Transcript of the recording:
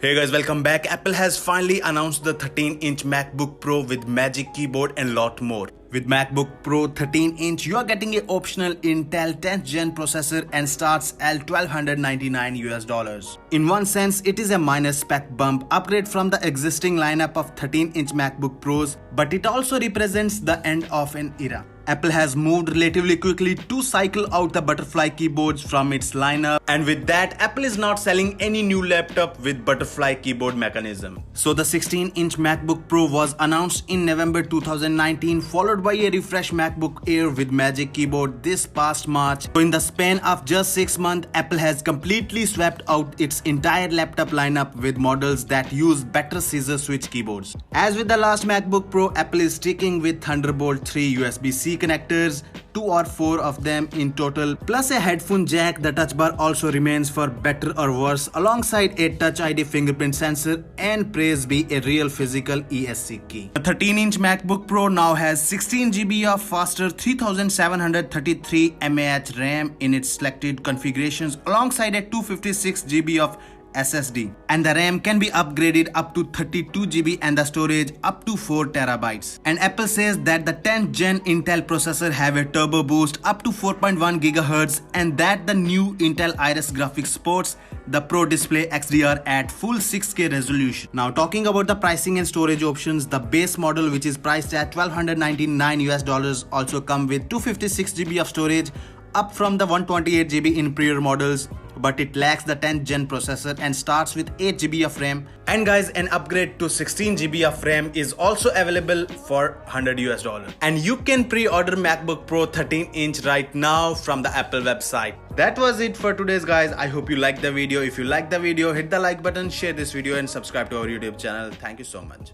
Hey guys, welcome back. Apple has finally announced the 13-inch MacBook Pro with Magic Keyboard and lot more. With MacBook Pro 13-inch, you are getting an optional Intel 10th Gen processor and starts at $1,299 In one sense, it is a minor spec bump upgrade from the existing lineup of 13-inch MacBook Pros, but it also represents the end of an era. Apple has moved relatively quickly to cycle out the butterfly keyboards from its lineup, and with that, Apple is not selling any new laptop with butterfly keyboard mechanism. So the 16-inch MacBook Pro was announced in November 2019, followed by a refreshed MacBook Air with Magic Keyboard this past March. So in the span of just 6 months, Apple has completely swept out its entire laptop lineup with models that use better scissor switch keyboards. As with the last MacBook Pro, Apple is sticking with Thunderbolt 3 USB-C connectors, 2 or 4 of them in total, plus a headphone jack. The touch bar also remains for better or worse, alongside a Touch ID fingerprint sensor and praise be a real physical ESC key. The 13-inch MacBook Pro now has 16GB of faster 3733 mAh RAM in its selected configurations, alongside a 256GB of SSD, and the RAM can be upgraded up to 32GB and the storage up to 4TB. And Apple says that the 10th Gen Intel processor have a turbo boost up to 4.1 GHz, and that the new Intel Iris graphics supports the Pro Display XDR at full 6K resolution. Now talking about the pricing and storage options, the base model, which is priced at $1,299 also come with 256GB of storage, up from the 128GB in prior models, but it lacks the 10th Gen processor and starts with 8GB of RAM. And guys, an upgrade to 16GB of RAM is also available for $100. And you can pre-order MacBook Pro 13-inch right now from the Apple website. That was it for today's guys. I hope you liked the video. If you liked the video, hit the like button, share this video and subscribe to our YouTube channel. Thank you so much.